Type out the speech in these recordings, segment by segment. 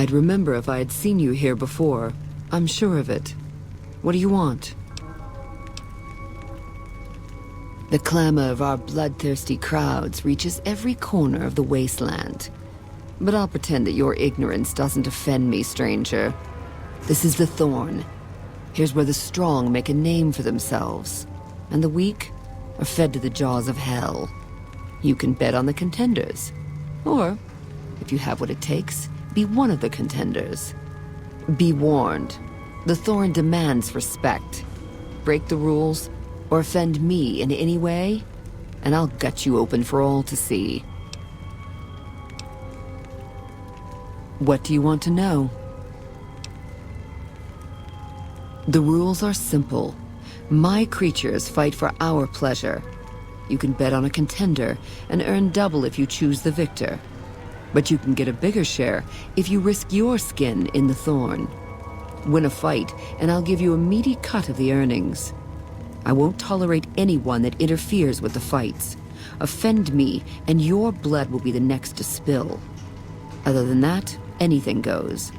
I'd remember if I had seen you here before. I'm sure of it. What do you want? The clamor of our bloodthirsty crowds reaches every corner of the wasteland. But I'll pretend that your ignorance doesn't offend me, stranger. This is the Thorn. Here's where the strong make a name for themselves, and the weak are fed to the jaws of hell. You can bet on the contenders. Or, if you have what it takes, be one of the contenders. Be warned. The Thorn demands respect. Break the rules, or offend me in any way, and I'll gut you open for all to see. What do you want to know? The rules are simple. My creatures fight for our pleasure. You can bet on a contender and earn double if you choose the victor. But you can get a bigger share if you risk your skin in the Thorn. Win a fight, and I'll give you a meaty cut of the earnings. I won't tolerate anyone that interferes with the fights. Offend me, and your blood will be the next to spill. Other than that, anything goes.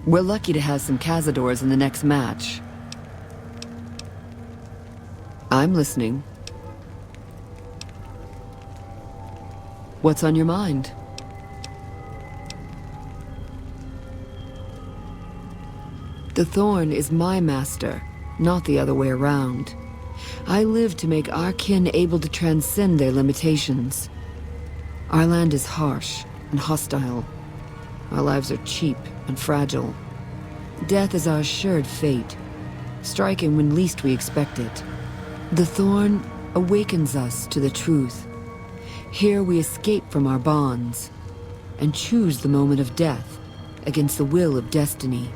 We're lucky to have some cazadors in the next match. I'm listening. What's on your mind? The Thorn is my master, not the other way around. I live to make our kin able to transcend their limitations. Our land is harsh and hostile. Our lives are cheap and fragile. Death is our assured fate, striking when least we expect it. The Thorn awakens us to the truth. Here we escape from our bonds and choose the moment of death against the will of destiny.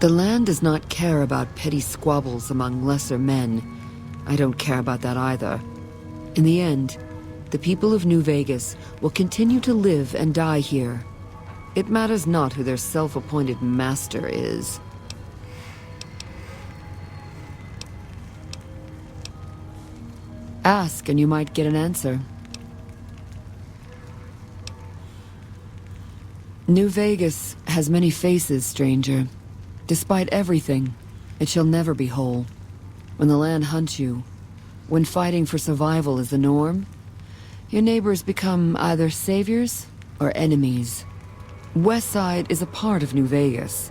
The land does not care about petty squabbles among lesser men. I don't care about that either. In the end, the people of New Vegas will continue to live and die here. It matters not who their self-appointed master is. Ask and you might get an answer. New Vegas has many faces, stranger. Despite everything, it shall never be whole. When the land hunts you, when fighting for survival is the norm, your neighbors become either saviors or enemies. West Side is a part of New Vegas,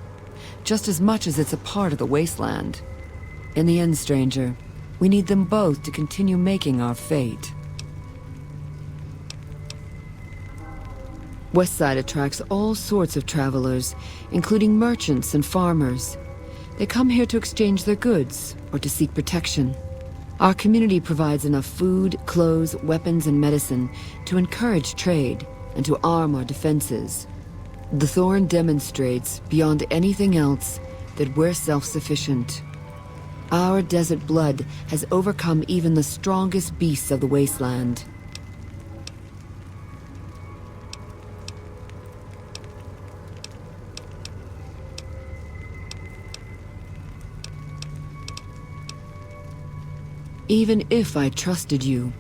just as much as it's a part of the wasteland. In the end, stranger, we need them both to continue making our fate. West Side attracts all sorts of travelers, including merchants and farmers. They come here to exchange their goods or to seek protection. Our community provides enough food, clothes, weapons, and medicine to encourage trade and to arm our defenses. The Thorn demonstrates, beyond anything else, that we're self-sufficient. Our desert blood has overcome even the strongest beasts of the wasteland. Even if I trusted you,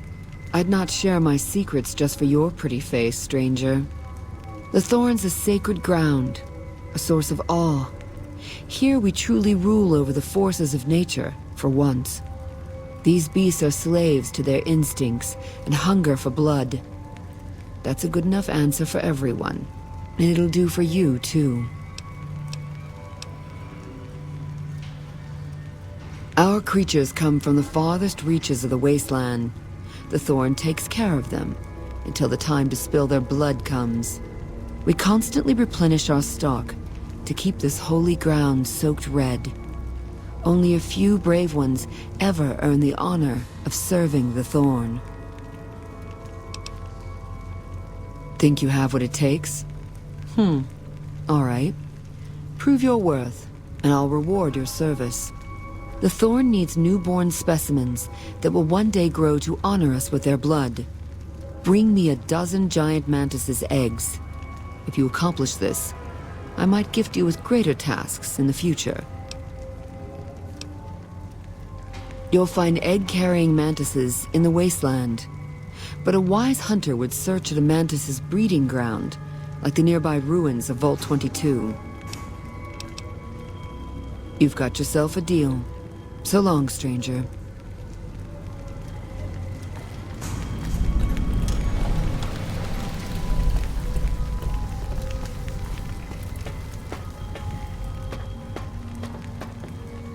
I'd not share my secrets just for your pretty face, stranger. The Thorn's a sacred ground, a source of awe. Here we truly rule over the forces of nature, for once. These beasts are slaves to their instincts and hunger for blood. That's a good enough answer for everyone, and it'll do for you, too. Our creatures come from the farthest reaches of the wasteland. The Thorn takes care of them until the time to spill their blood comes. We constantly replenish our stock to keep this holy ground soaked red. Only a few brave ones ever earn the honor of serving the Thorn. Think you have what it takes? All right. Prove your worth, and I'll reward your service. The Thorn needs newborn specimens that will one day grow to honor us with their blood. Bring me a dozen giant mantis's eggs. If you accomplish this, I might gift you with greater tasks in the future. You'll find egg-carrying mantises in the wasteland. But a wise hunter would search at a mantis's breeding ground, like the nearby ruins of Vault 22. You've got yourself a deal. So long, stranger.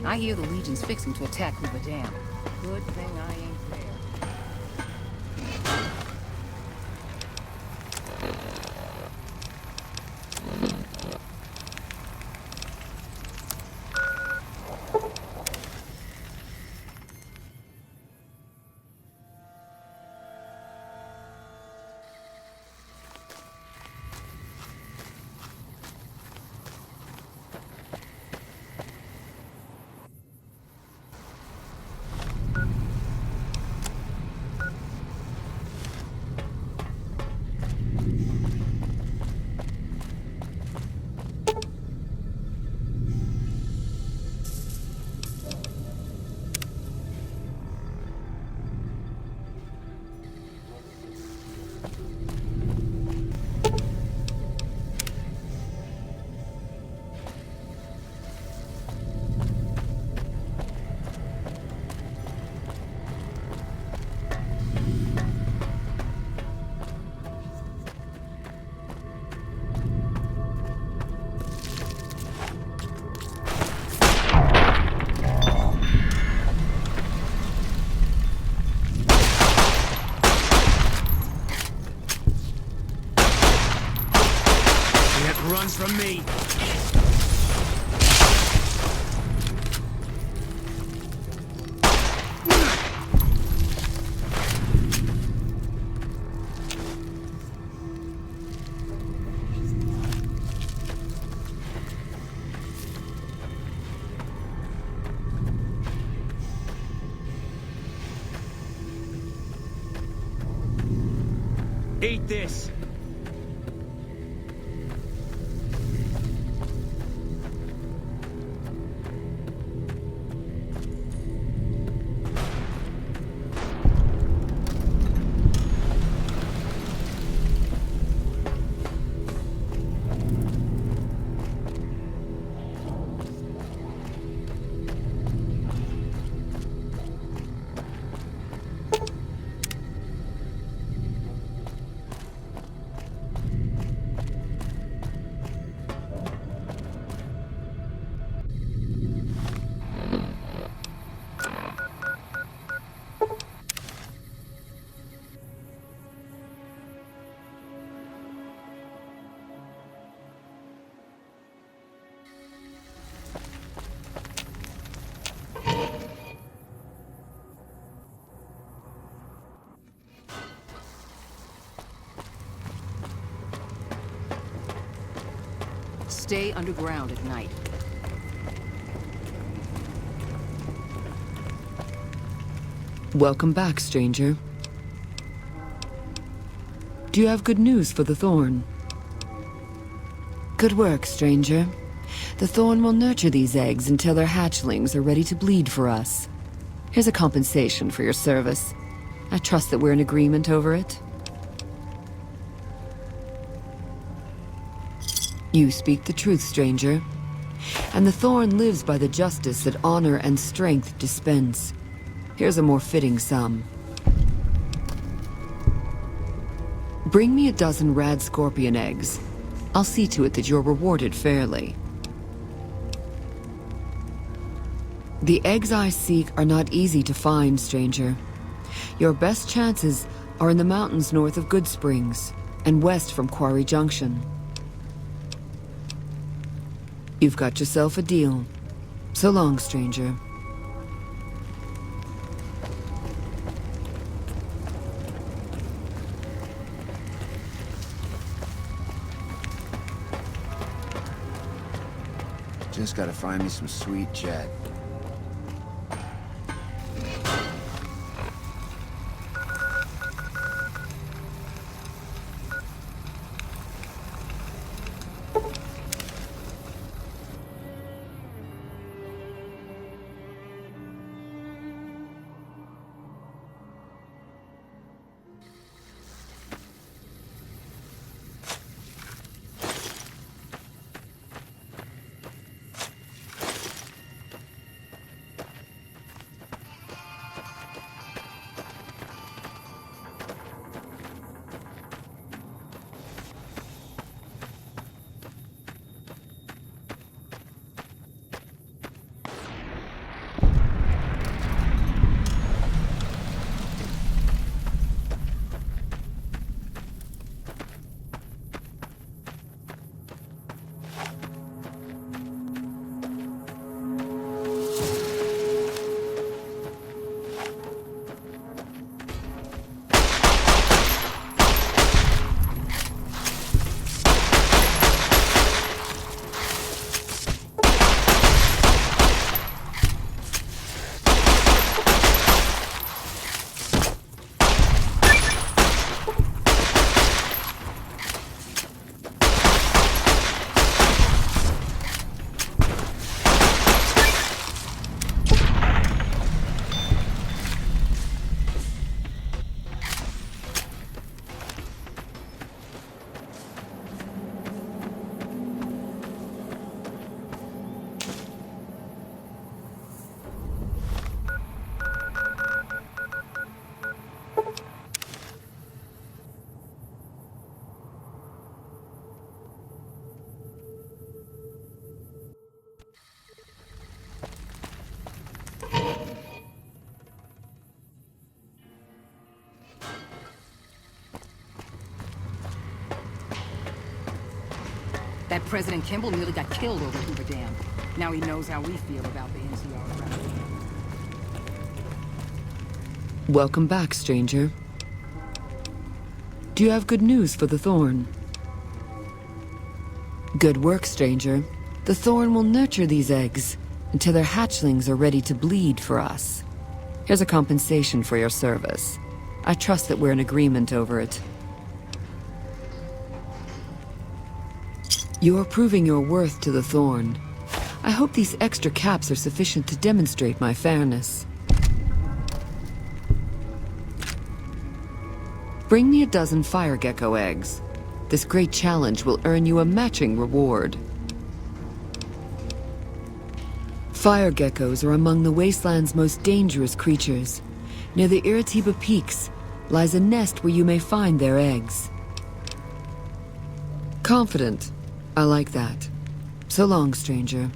I hear the Legion's fixing to attack Hoover Dam. Good thing I ain't there. Runs from me. Eat this. Stay underground at night. Welcome back, stranger. Do you have good news for the Thorn? Good work, stranger. The Thorn will nurture these eggs until their hatchlings are ready to bleed for us. Here's a compensation for your service. I trust that we're in agreement over it. You speak the truth, stranger. And the Thorn lives by the justice that honor and strength dispense. Here's a more fitting sum. Bring me a dozen rad scorpion eggs. I'll see to it that you're rewarded fairly. The eggs I seek are not easy to find, stranger. Your best chances are in the mountains north of Good Springs and west from Quarry Junction. You've got yourself a deal. So long, stranger. Just gotta find me some sweet jet. That President Kimball nearly got killed over Hoover Dam. Now he knows how we feel about the NCR crowd. Welcome back, stranger. Do you have good news for the Thorn? Good work, stranger. The Thorn will nurture these eggs until their hatchlings are ready to bleed for us. Here's a compensation for your service. I trust that we're in agreement over it. You're proving your worth to the Thorn. I hope these extra caps are sufficient to demonstrate my fairness. Bring me a dozen fire gecko eggs. This great challenge will earn you a matching reward. Fire geckos are among the wasteland's most dangerous creatures. Near the Iritiba Peaks lies a nest where you may find their eggs. Confident. I like that. So long, stranger.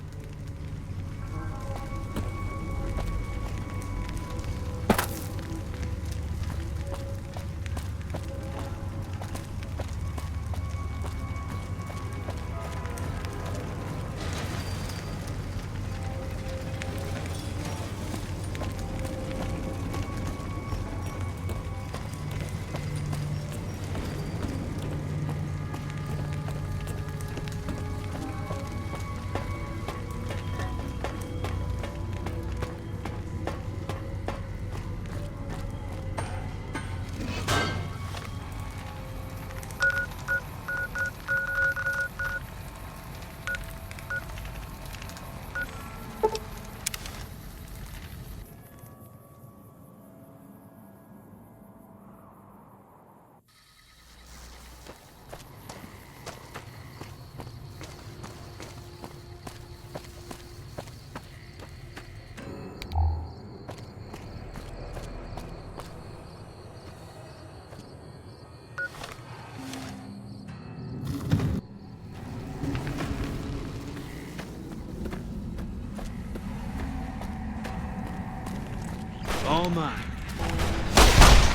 All mine.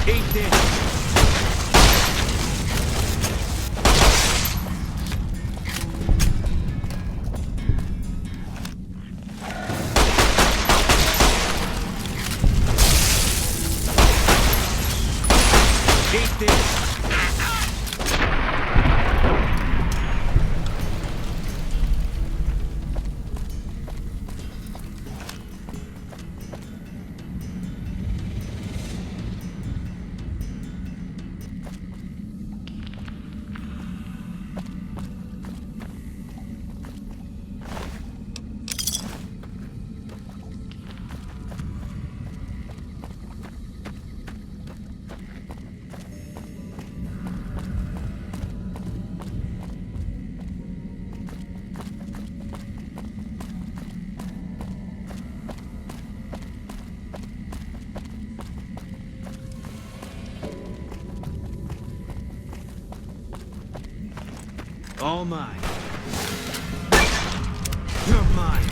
Eat this. Eat this. All mine. You're mine.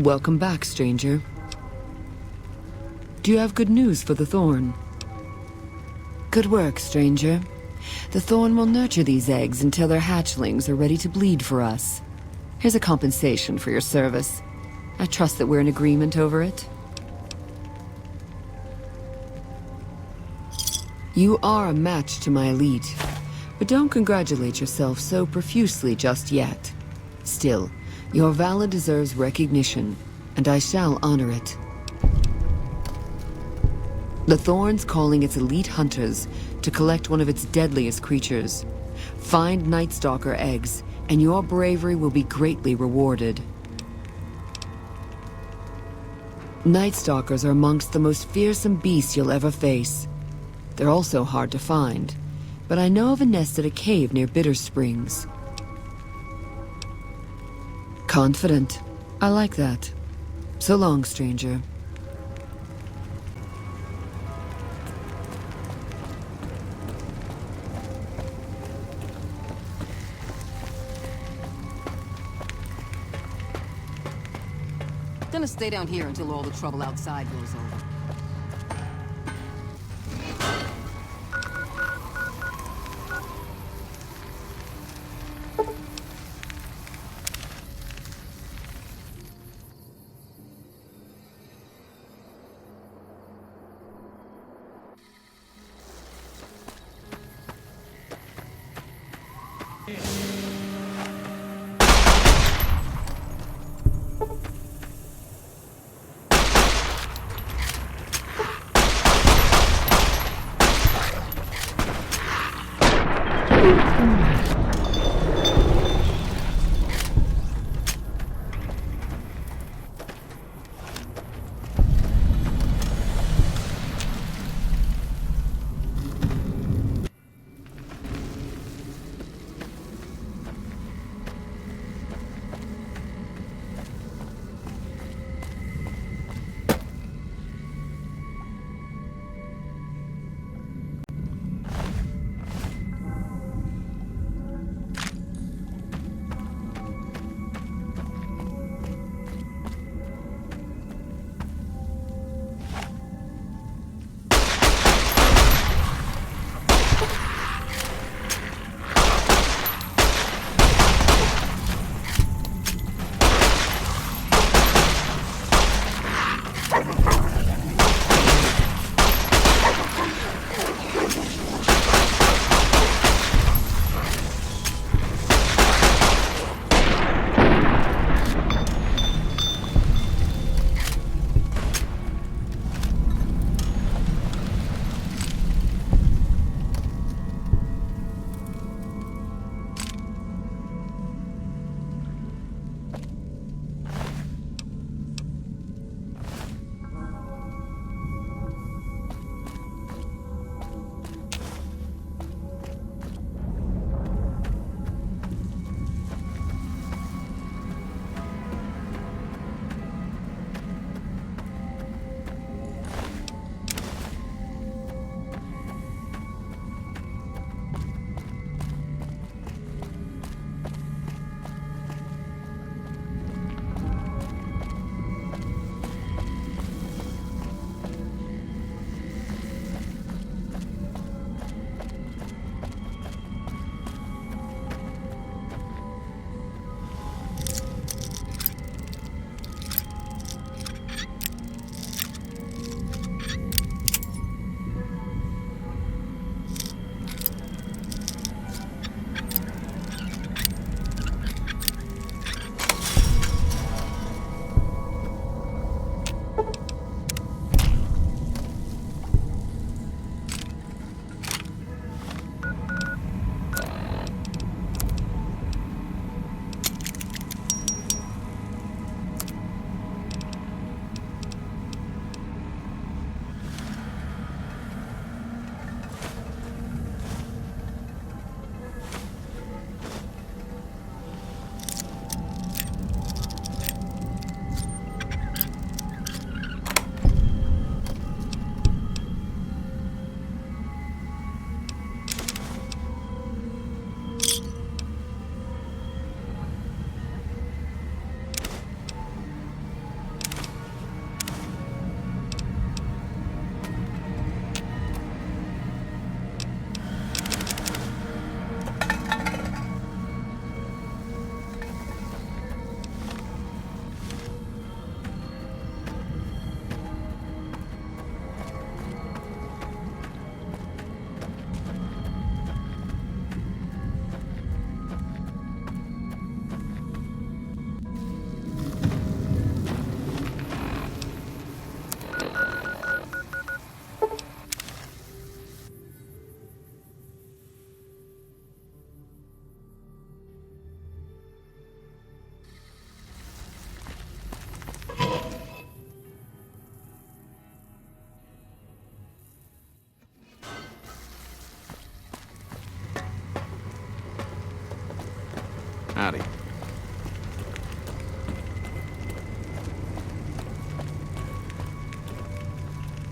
Welcome back, stranger. Do you have good news for the thorn? Good work, stranger. The thorn will nurture these eggs until their hatchlings are ready to bleed for us. Here's a compensation for your service. I trust that we're in agreement over it. You are a match to my elite, but don't congratulate yourself so profusely just yet. Still, your valor deserves recognition, and I shall honor it. The Thorn's calling its elite hunters to collect one of its deadliest creatures. Find Night Stalker eggs, and your bravery will be greatly rewarded. Night Stalkers are amongst the most fearsome beasts you'll ever face. They're also hard to find, but I know of a nest at a cave near Bitter Springs. Confident. I like that. So long, stranger. Gonna stay down here until all the trouble outside blows over.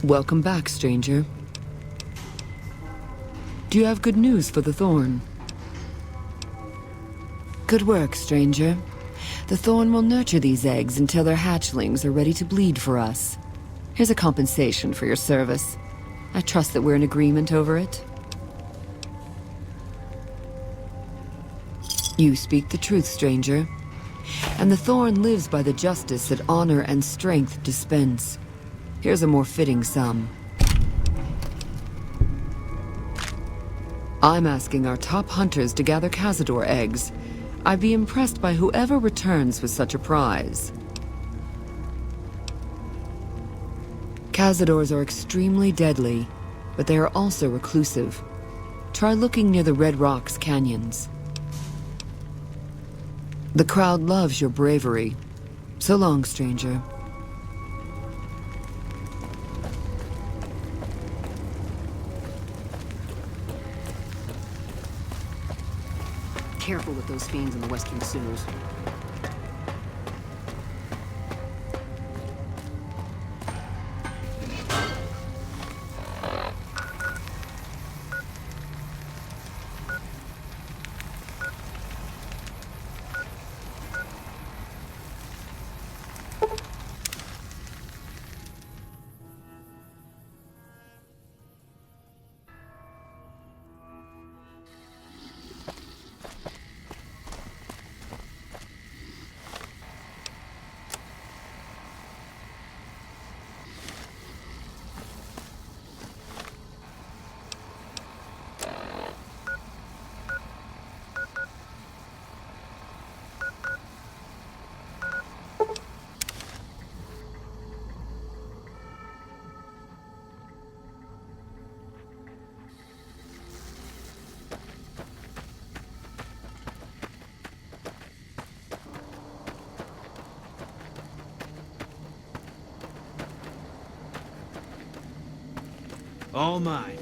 Welcome back, stranger. Do you have good news for the thorn? Good work, stranger. The thorn will nurture these eggs until their hatchlings are ready to bleed for us. Here's a compensation for your service. I trust that we're in agreement over it. You speak the truth, stranger. And the thorn lives by the justice that honor and strength dispense. Here's a more fitting sum. I'm asking our top hunters to gather Cazador eggs. I'd be impressed by whoever returns with such a prize. Cazadors are extremely deadly, but they are also reclusive. Try looking near the Red Rocks canyons. The crowd loves your bravery. So long, stranger. Careful with those fiends in the western sewers. All mine.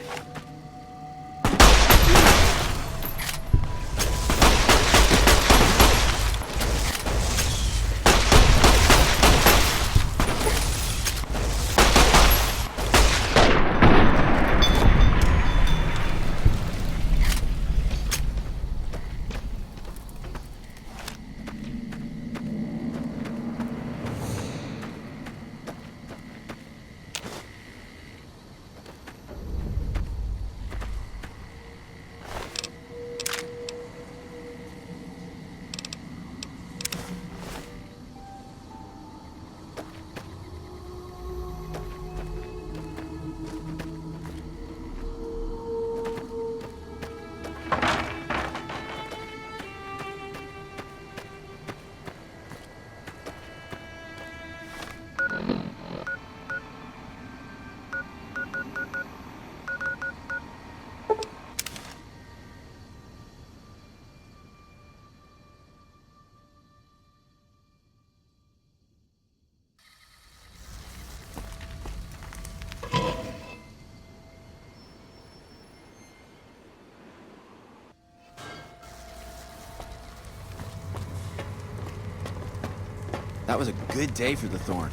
That was a good day for the thorn.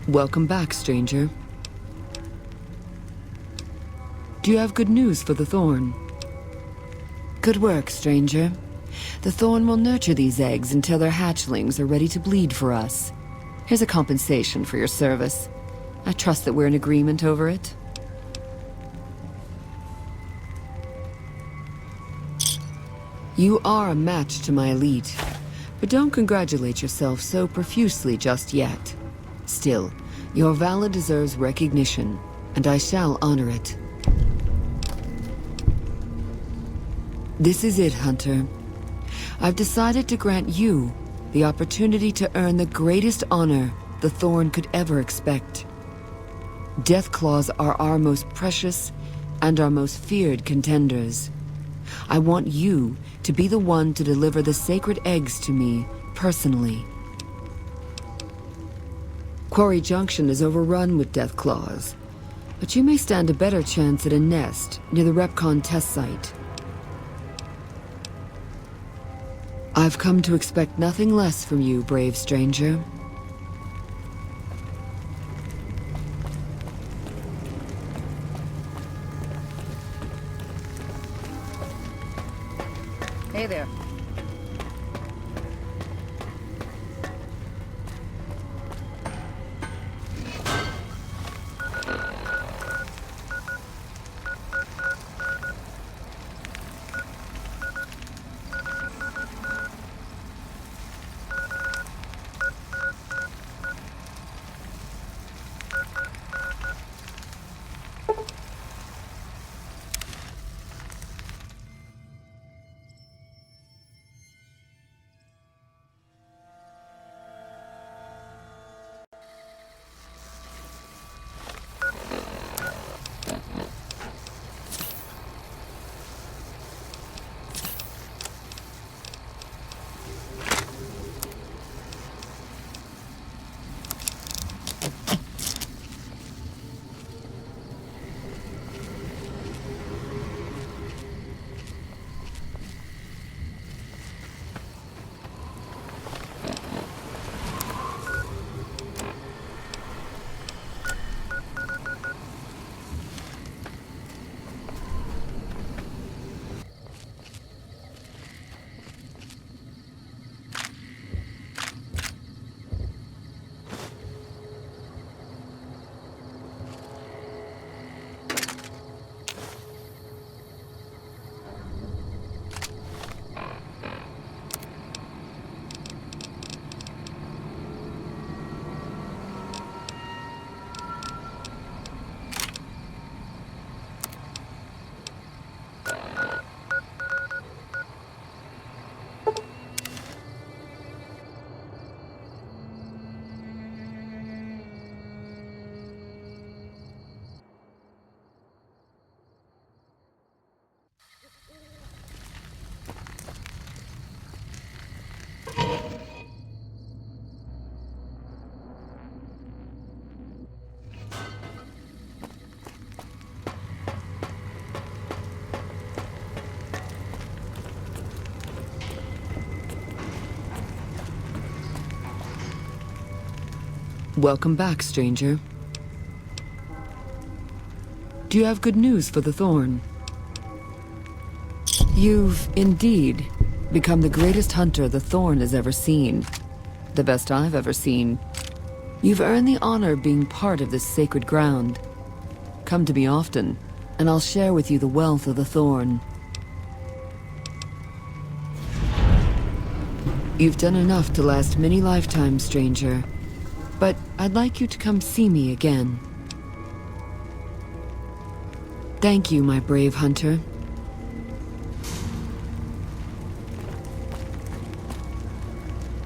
Welcome back, stranger. Do you have good news for the thorn? Good work, stranger. The thorn will nurture these eggs until their hatchlings are ready to bleed for us. Here's a compensation for your service. I trust that we're in agreement over it. You are a match to my elite, but don't congratulate yourself so profusely just yet. Still, your valor deserves recognition, and I shall honor it. This is it, Hunter. I've decided to grant you the opportunity to earn the greatest honor the Thorn could ever expect. Death Claws are our most precious and our most feared contenders. I want you to be the one to deliver the sacred eggs to me, personally. Quarry Junction is overrun with death claws, but you may stand a better chance at a nest near the Repcon test site. I've come to expect nothing less from you, brave stranger. Hey there. Welcome back, stranger. Do you have good news for the Thorn? You've, indeed, become the greatest hunter the Thorn has ever seen. The best I've ever seen. You've earned the honor of being part of this sacred ground. Come to me often, and I'll share with you the wealth of the Thorn. You've done enough to last many lifetimes, stranger. But I'd like you to come see me again. Thank you, my brave hunter.